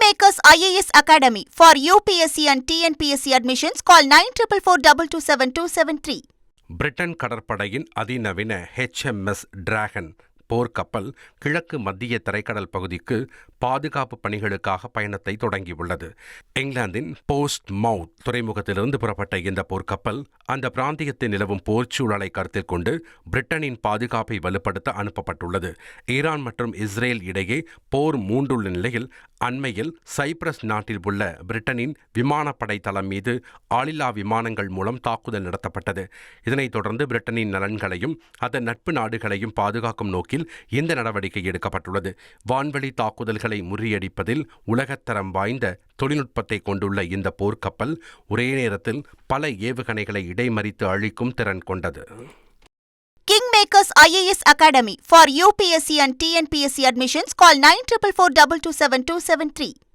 Kingmakers IAS Academy for UPSC and TNPSC admissions. Call 9442272273. Britain கடற்படையின் அதிநவீன HMS dragon போர்க்கப்பல் கிழக்கு மத்திய தரைக்கடல் பகுதிக்கு பாதுகாப்பு பணிகளுக்காக பயணத்தை தொடங்கியுள்ளது. இங்கிலாந்தின் போஸ்ட் மவுத் துறைமுகத்திலிருந்து புறப்பட்ட இந்த போர்க்கப்பல் அந்த பிராந்தியத்தில் நிலவும் போர்ச்சூழலை கருத்தில் கொண்டு பிரிட்டனின் பாதுகாப்பை வலுப்படுத்த அனுப்பப்பட்டுள்ளது. ஈரான் மற்றும் இஸ்ரேல் இடையே போர் மூண்டுள்ள நிலையில் அண்மையில் சைப்ரஸ் நாட்டில் உள்ள பிரிட்டனின் விமானப்படை தளம் மீது ஆளில்லா விமானங்கள் மூலம் தாக்குதல் நடத்தப்பட்டது. இதனைத் தொடர்ந்து பிரிட்டனின் நலன்களையும் அதன் நட்பு நாடுகளையும் பாதுகாக்கும் நோக்கில் இந்த நடவடிக்கை எடுக்கப்பட்டுள்ளது. வான்வெளி தாக்குதல்களை முறியடிப்பதில் உலகத்தரம் வாய்ந்த தொழில்நுட்பத்தை கொண்டுள்ள இந்த போர்க்கப்பல் ஒரே நேரத்தில் பல ஏவுகணைகளை இடைமறித்து அழிக்கும் திறன் கொண்டது. Kingmakers IAS Academy for UPSC and TNPSC admissions. Call 9442272273.